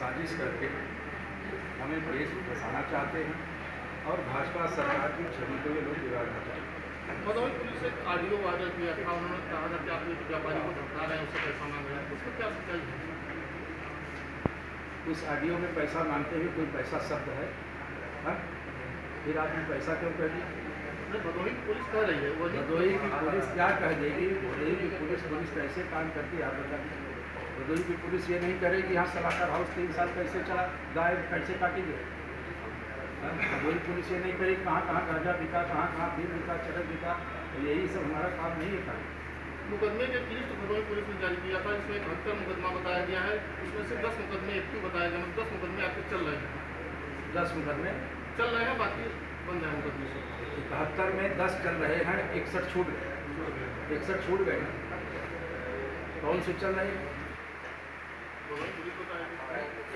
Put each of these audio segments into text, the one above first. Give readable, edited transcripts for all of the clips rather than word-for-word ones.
साजिश करके हमें देश बसाना चाहते हैं और भाजपा सरकार की छवि को ये लोग बिगाड़ना चाहते हैं। भदोही पुलिस ने ऑडियो वायरल किया था, उन्होंने कहा था कि आप एक व्यापारी को धमका रहे हैं, उससे पैसा मांग रहे हैं, उसको क्या सच्चाई है? उस ऑडियो में पैसा मांगते हुए कोई पैसा शब्द है? हाँ? फिर आपने पैसा क्यों कह दिया? भदोही की पुलिस कह रही है भदोही की पुलिस क्या कह देगी? भदोही की पुलिस कैसे काम करती है आप बता दीजिए। भदोही की पुलिस ये नहीं करेगी यहाँ सलाहकार हाउस 3 साल कैसे चला, गाय कैसे काटी गई। भदोही पुलिस ये नहीं करेगी कहाँ कहाँ गांजा बिका, कहाँ कहाँ भीड़ बिका, चरक बिका। तो यही सब हमारा काम नहीं है। मुकदमे के लिस्ट भदोही पुलिस ने जारी किया था, इसमें 71 मुकदमा बताया गया है, इसमें से 10 मुकदमे एक्टिव बताया गया, 10 मुकदमे आपके चल रहे हैं। 10 मुकदमे चल रहे हैं, बाकी बन जाए मुकदमे से। 71 में 10 चल रहे हैं, 61 छूट गए। 61 छूट गए ना, कौन से चल रहे हैं?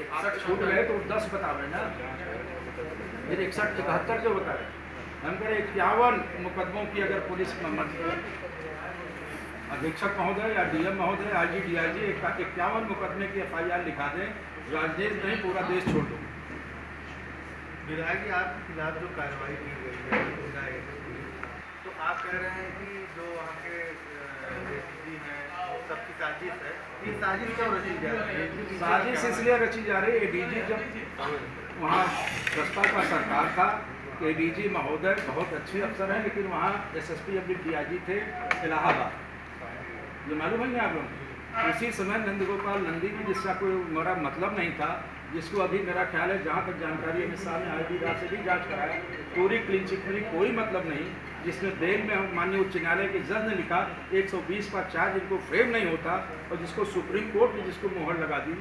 61 छूट गए तो 10 बता रहे ना, फिर 61 71 जो बता रहे। हम कह रहे 51 मुकदमों की अगर पुलिस अधीक्षक महोदय या डीएम महोदय, आईजी डीआईजी 51 मुकदमे की एफआईआर लिखा दें, राजदेश नहीं पूरा देश छोड़ दो। विधायक जी, आपके खिलाफ जो कार्रवाई की गई है तो आप कह रहे हैं कि जो वहाँ के एडीजी हैं सबकी साजिश है, ये साजिश क्यों रची जा रही है? साजिश इसलिए रची जा रही है, एडीजी जब वहाँ बसपा का सरकार था, एडीजी महोदय बहुत अच्छे अफसर हैं, लेकिन वहाँ एसएसपी अभी डीआईजी थे इलाहाबाद, ये मालूम है आप लोग। उसी समय नंदगोपाल नंदी की, जिसका कोई मेरा मतलब नहीं था, जिसको अभी मेरा ख्याल है जहाँ तक जानकारी है सामने आईटी रात से भी जांच कराया, पूरी क्लीन चिट में कोई मतलब नहीं, जिसमें बेल में माननीय उच्च न्यायालय के जज ने लिखा 120 का चार्ज जिनको फ्रेम नहीं होता, और जिसको सुप्रीम कोर्ट ने जिसको मोहर लगा दी,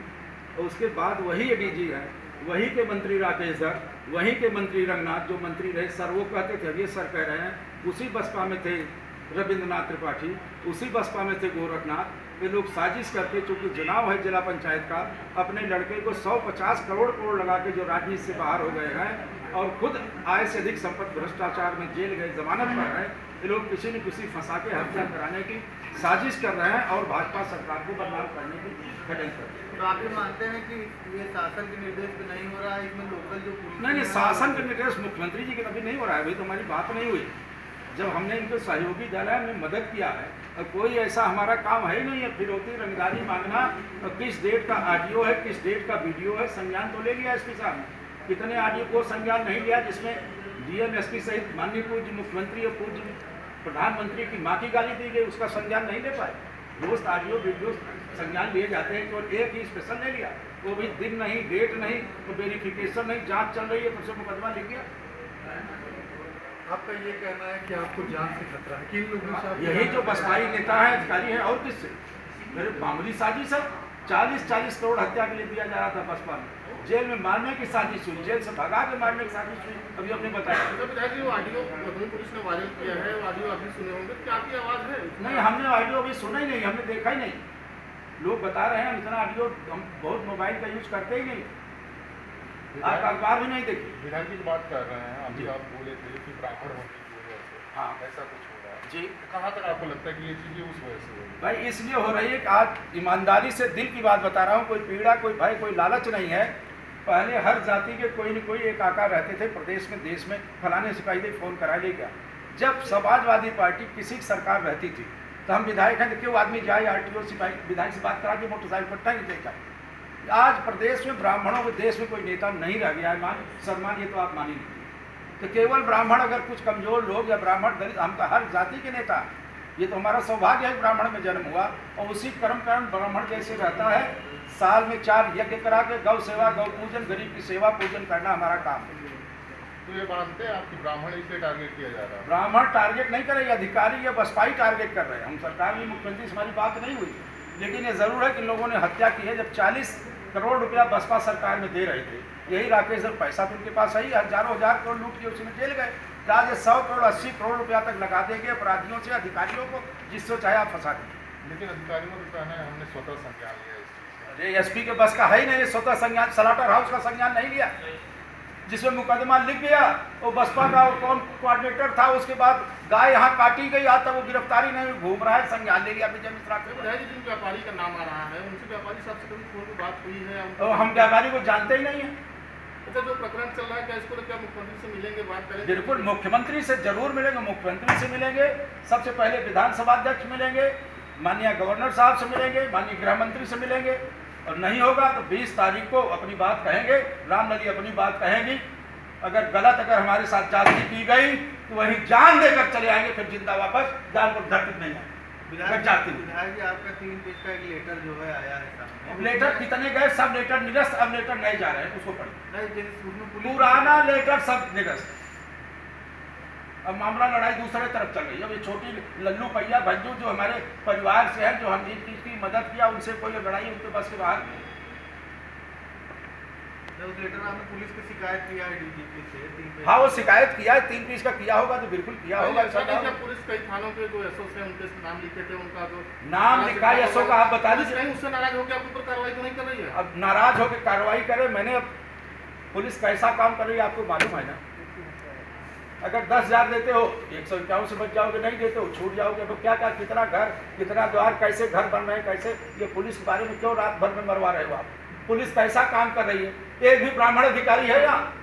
और उसके बाद वही एडीजी है, वही के मंत्री राकेश धर, वहीं के मंत्री रंगनाथ जो मंत्री रहे सर, वो कहते थे ये सर कह रहे हैं, उसी बसपा में थे रविंद्रनाथ त्रिपाठी, उसी बसपा में थे गोरखनाथ। ये लोग साजिश करके, चूँकि चुनाव है जिला पंचायत का, अपने लड़के को 150 करोड़ लगा के जो राजनीति से बाहर हो गए हैं और खुद आय से अधिक संपत्ति भ्रष्टाचार में जेल गए, जमानत पर है, ये लोग किसी न किसी फंसा के हत्या कराने की साजिश कर रहे हैं और भाजपा सरकार को बदनाम करने की षड्यंत्र कर रहे हैं। तो आप ये मानते हैं कि ये शासन के निर्देश पे नहीं हो रहा है, इसमें लोकल जो नहीं, शासन के निर्देश मुख्यमंत्री जी के कभी नहीं हो रहा है, अभी तो हमारी बात नहीं हुई। जब हमने इनको सहयोगी डाला है, हमने मदद किया है, और कोई ऐसा हमारा काम है ही नहीं है फिरौती रंगदारी मांगना, और किस डेट का ऑडियो है, किस डेट का वीडियो है, संज्ञान तो ले लिया एसपी साहब ने, कितने ऑडियो को संज्ञान नहीं लिया, जिसमें डीएम एसपी सहित माननीय पूज्य मुख्यमंत्री और पूज्य प्रधानमंत्री की माँ की गाली दी गई, उसका संज्ञान नहीं ले पाए। दोस्त ऑडियो वीडियो संज्ञान लिए जाते हैं, तो एक ही स्पेशल ले लिया, वो भी दिन नहीं, डेट नहीं, तो वेरिफिकेशन नहीं, जाँच चल रही है, तो मुकदमा लिख गया। आपका ये कहना है कि आपको जान से खतरा है, किन लोगों से? यही जो बसपाई नेता है, अधिकारी है, और किससे? मेरे मामूली साजिश है, 40 करोड़ हत्या के लिए दिया जा रहा था बसपा में, जेल में मारने की साजिश हुई, जेल से भगा के मारने की साजिश हुई, अभी हमने बताया। विधायक जी, वो ऑडियो भदोही पुलिस ने वायरल किया है, वो ऑडियो अभी सुने होंगे, क्या आपकी आवाज़ है? नहीं, हमने ऑडियो अभी सुना ही नहीं, हमने देखा ही नहीं, लोग बता रहे हैं, इतना ऑडियो हम बहुत मोबाइल का यूज करते ही नहीं, आप अखबार भी नहीं देखिए। विधायक जी की बात कर रहे हैं, अभी आप बोले थे कि ब्राह्मण होने की वजह से हाँ, ऐसा कुछ हो रहा है जी। कहाँ तक आपको लगता है कि ये चीज़ें उस वजह से हो रही है? भाई इसलिए हो रही है कि आज ईमानदारी से दिल की बात बता रहा हूँ, कोई पीड़ा, कोई भय, कोई लालच नहीं है। पहले हर जाति के कोई न कोई एक आका रहते थे प्रदेश में, देश में, फलाने सिपाही दे फोन करा ले गया। जब समाजवादी पार्टी किसी की सरकार रहती थी तो हम विधायक हैं, तो क्यों आदमी जाए आरटीओ सिपाही विधायक से बात करा के मोटरसाइकिल पर टंग देगा। आज प्रदेश में ब्राह्मणों के देश में कोई नेता नहीं रह गया है, मान सम्मान, ये तो आप मान ही लीजिए। तो केवल ब्राह्मण, अगर कुछ कमजोर लोग या ब्राह्मण दलित, हम तो हर जाति के नेता, ये तो हमारा सौभाग्य है ब्राह्मण में जन्म हुआ, और उसी कर्म ब्राह्मण जैसे रहता है, साल में 4 यज्ञ करा के गौ सेवा, गौ पूजन, गरीब की सेवा पूजन करना हमारा काम है। तो ये मानते हैं आपकी ब्राह्मण इसलिए टारगेट किया जा रहा है? ब्राह्मण टारगेट नहीं करेंगे, अधिकारी या बसपाई टारगेट कर रहे हैं। हम सरकार में मुख्यमंत्री से हमारी बात नहीं हुई, लेकिन ये जरूर है कि लोगों ने हत्या की है। जब 40 करोड़ रुपया बसपा सरकार में दे रहे थे, यही राकेश सर, पैसा तो उनके पास है ही, हजारों हजार करोड़ लूट के उसमें जेल गए। आज 100 करोड़ 80 करोड़ रुपया तक लगा देंगे अपराधियों से, अधिकारियों को, जिससे चाहे आप फंसा देंगे। लेकिन अधिकारियों का कहना है हमने स्वतः संज्ञान लिया इस चीज़ का। अरे एसपी के बस का है ही नहीं, स्वतः संज्ञान, सलाटर हाउस का संज्ञान नहीं लिया, जिसमें मुकदमा लिख गया, वो बसपा का कौन कोऑर्डिनेटर था, उसके बाद गाय यहाँ काटी गई, आज तक वो गिरफ्तारी नहीं, घूम रहा है, संज्ञान ले लिया विजय मिश्रा को। विधायक जी, जिन व्यापारी का नाम आ रहा है उनसे व्यापारी साहब से कभी फोन पर बात हुई है? और हम व्यापारी को जानते ही नहीं है। अच्छा, जो प्रकरण चल रहा है क्या इसको लेकर मुख्यमंत्री से मिलेंगे, बात करेंगे? बिल्कुल मुख्यमंत्री से जरूर मिलेंगे, मुख्यमंत्री से मिलेंगे, सबसे पहले विधानसभा अध्यक्ष मिलेंगे, माननीय गवर्नर साहब से मिलेंगे, माननीय गृह मंत्री से मिलेंगे, और नहीं होगा तो 20 तारीख को अपनी बात कहेंगे, रामलली अपनी बात कहेंगी। अगर हमारे साथ जाति की गई तो वही जान देकर चले आएंगे, फिर जिंदा वापस, जान को धरती नहीं आएंगे। विधायक जाति जी, आपका 3 पेज का एक लेटर जो है आया है सामने। अब लेटर कितने गए, सब लेटर निरस्त, अब लेटर नहीं जा रहे हैं, उसको पढ़िए। नहीं, उसमें पुलिस पुराना लेटर सब निरस्त, अब मामला लड़ाई दूसरे तरफ चल रही है। अब ये छोटी लल्लू पैया भज्जू जो हमारे परिवार से है, जो हम जिन चीज की मदद किया, उनसे कोई लड़ाई उनके बस के बाहर। उस लेटर में आपने पुलिस की शिकायत किया है डीजीपी से 3 पेज। हाँ, वो शिकायत किया है, 3 पीस का किया होगा तो बिल्कुल किया होगा। ऐसा नहीं क्या पुलिस कई थानों के जो एसओ से उनके नाम लिखे थे, उनका जो नाम लिखा है एसओ का, आप बता पुलिस दीजिए। नहीं उससे नाराज होकर आपके ऊपर कार्रवाई तो नहीं कर रही है? अब नाराज होकर कार्रवाई करे, मैंने अब पुलिस कैसा काम कर रही है आपको मालूम है ना। अगर 10,000 देते हो 151 से बच जाओगे, नहीं देते हो छूट जाओगे, तो क्या क्या कितना घर कितना द्वार, कैसे घर बन रहे हैं, कैसे ये पुलिस के बारे में क्यों रात भर में मरवा रहे हो आप? पुलिस कैसा काम कर रही है? एक भी ब्राह्मण अधिकारी है यहाँ?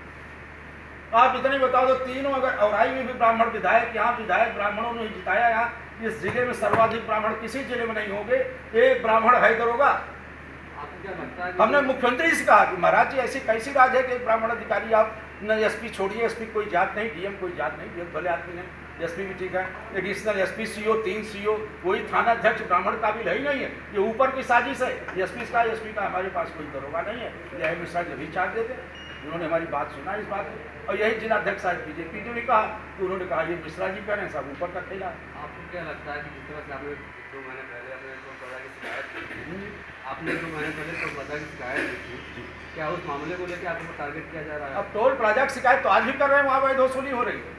आप इतने बताओ तो तीनों, अगर औराई में भी ब्राह्मण विधायक, यहाँ विधायक ब्राह्मणों ने जिताया। यहाँ इस जिले में सर्वाधिक ब्राह्मण किसी जिले में नहीं होंगे, एक ब्राह्मण है दरोगा। आपको क्या लगता है? हमने मुख्यमंत्री से कहा कि महाराज जी ऐसी कैसी राज है कि एक ब्राह्मण अधिकारी आप न, एसपी छोड़िए, एसपी कोई जात नहीं, डीएम कोई जात नहीं, डीएम भले आदमी नहीं, एसपी भी ठीक है, एडिशनल एसपी सीओ 3 सीओ, कोई थाना अध्यक्ष ब्राह्मण काबिल है ही नहीं है। ये ऊपर की साजिश है। एसपी का हमारे पास कोई दरोगा नहीं है, यही मिश्रा जी भी चार्ज देते, उन्होंने हमारी बात सुना इस बात में, और यही जिलाध्यक्ष साहब बीजेपी ने भी कहा कि उन्होंने कहा ये मिश्रा जी करें, सब ऊपर का खेला। आपको क्या लगता है कि जिस तरह से आपने 2 महीने पहले अपने को पता की शिकायत की, आपने 2 महीने पहले तो पता की शिकायत की थी, क्या उस मामले को लेकर आपको टारगेट किया जा रहा है? अब टोल प्लाजा की शिकायत तो आज भी कर रहे हैं, वहाँ वही वसूली हो रही है,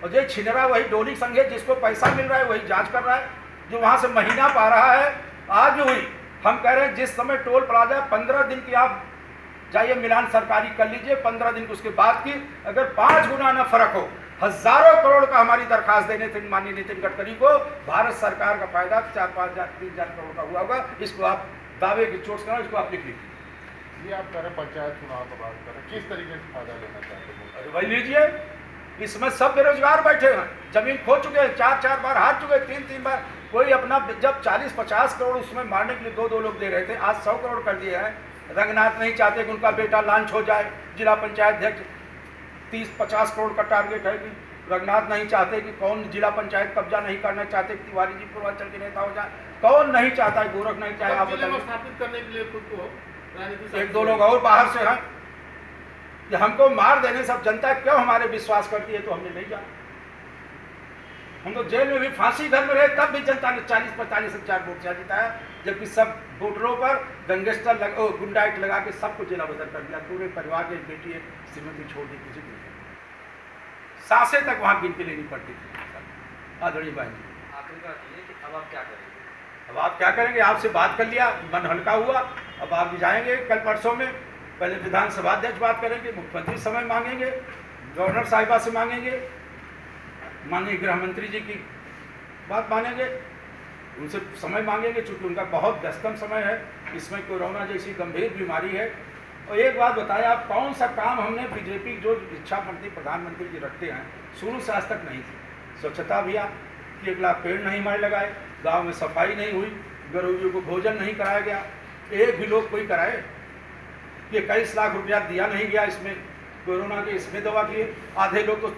और जो छिनरा वही डोली संघ है, जिसको पैसा मिल रहा है वही जांच कर रहा है, जो वहाँ से महीना पा रहा है। आज हुई, हम कह रहे हैं जिस समय टोल प्लाजा 15 दिन की, आप जाइए मिलान सरकारी कर लीजिए, 15 दिन उसके बाद की, अगर 5 गुना न फर्क हो, हजारों करोड़ का हमारी दरखास्त देने थे माननीय नितिन गडकरी को, भारत सरकार का फायदा 4-5 हज़ार 3,000 करोड़ का हुआ होगा। इसको आप दावे की चोट से, इसको आप लिख लीजिए। ये आप कह रहे हैं पंचायत चुनाव की बात कर रहे हैं, किस तरीके से फायदा लेना चाहते हैं? अरे वही लीजिए, इसमें सब बेरोजगार बैठे हैं, जमीन खो चुके हैं, 4-4 बार हार चुके हैं, 3-3 बार। कोई अपना जब 40-50 करोड़ उसमें मारने के लिए 2-2 लोग दे रहे थे, आज 100 करोड़ कर दिए हैं। रंगनाथ नहीं चाहते कि उनका बेटा लॉन्च हो जाए, जिला पंचायत अध्यक्ष 30-50 करोड़ का टारगेट है कि रंगनाथ नहीं चाहते कि कौन जिला पंचायत कब्जा नहीं करना चाहते कि तिवारी जी पूर्वांचल के नेता हो जाए, कौन नहीं चाहता है, गोरख नहीं चाहे, आप बताइए। स्थापित करने के लिए खुद को राजनीति 1-2 लोग और बाहर से हैं, कि हमको मार देने सब जनता क्यों हमारे विश्वास करती है, तो हमने नहीं जाना। हम तो जेल में भी फांसी घर में रहे, तब भी जनता ने 40-45 हजार वोट से जिताया, जबकि सब वोटरों पर गैंगस्टर गुंडाइट लगा के सबको जेला बदल कर दिया। पूरे परिवार की बेटी है श्रीमती छोड़ दी, किसी को सांसें तक वहाँ गिन के लेनी पड़ती थी। आदरणीय बहन जी, आखिरी बात ये कि अब आप क्या करेंगे? अब आप क्या करेंगे? आपसे बात कर लिया, मन हल्का हुआ, अब आप भी जाएंगे कल परसों में, पहले विधानसभा अध्यक्ष बात करेंगे, मुख्यमंत्री समय मांगेंगे, गवर्नर साहिबा से मांगेंगे, माननीय गृह मंत्री जी की बात मानेंगे, उनसे समय मांगेंगे, चूँकि उनका बहुत व्यस्तम समय है, इसमें कोरोना जैसी गंभीर बीमारी है। और एक बात बताएं आप, कौन सा काम हमने बीजेपी जो इच्छा मंत्री प्रधानमंत्री जी रखते हैं, शुरू से आज तक नहीं थी। स्वच्छता अभियान कि 1 लाख पेड़ नहीं हमारे लगाए, गांव में सफाई नहीं हुई, गरीबों को भोजन नहीं कराया गया, एक भी लोग कोई कराए, ये 21 लाख रुपया दिया नहीं गया इसमें, कोरोना के इसमें दवा किए, आधे लोग तो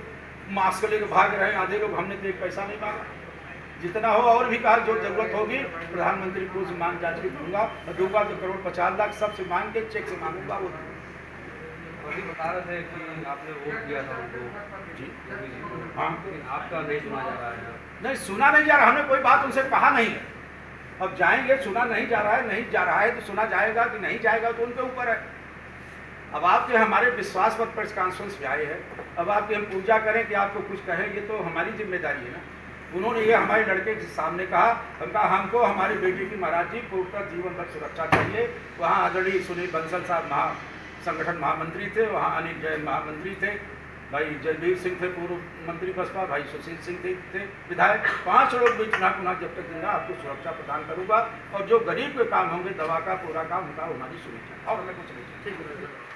मास्क लेकर भाग रहे हैं, आधे लोग हमने तो एक पैसा नहीं मांगा। जितना हो और भी कहा, जो जरूरत होगी प्रधानमंत्री को मांग जांच के दूंगा, और दूंगा तो 1.50 करोड़ सबसे मांग के चेक से मांगूंगा। वो अभी बता रहे थे कि आपने वोट दिया था उनको जी, हाँ, आपका नहीं सुना जा रहा है? नहीं सुना नहीं जा रहा, हमने कोई बात उनसे कहा नहीं है। अब जाएंगे, सुना नहीं जा रहा है, नहीं जा रहा है तो सुना जाएगा कि नहीं जाएगा तो उनके ऊपर है। अब आप जो हमारे विश्वास पर प्रेस कॉन्फ्रेंस में आए हैं, अब आपकी हम पूजा करें कि आपको कुछ कहें, ये तो हमारी जिम्मेदारी है ना। उन्होंने ये हमारे लड़के के सामने कहा, हमको हमारी बेटी की महाराज जी पूर्णतः जीवन भर सुरक्षा चाहिए। वहाँ आदरणीय सुनील बंसल साहब संगठन महामंत्री थे, वहाँ अनिल जैन महामंत्री थे, भाई जयवीर सिंह थे पूर्व मंत्री बसपा, भाई सुशील सिंह थे विधायक। 5 लोग भी चुनाव जब तक जिंदा आपको सुरक्षा प्रदान करूँगा, और जो गरीब के काम होंगे, दवा का पूरा काम उनका होना भी सुनिश्चित, और मैं कुछ नहीं। ठीक है।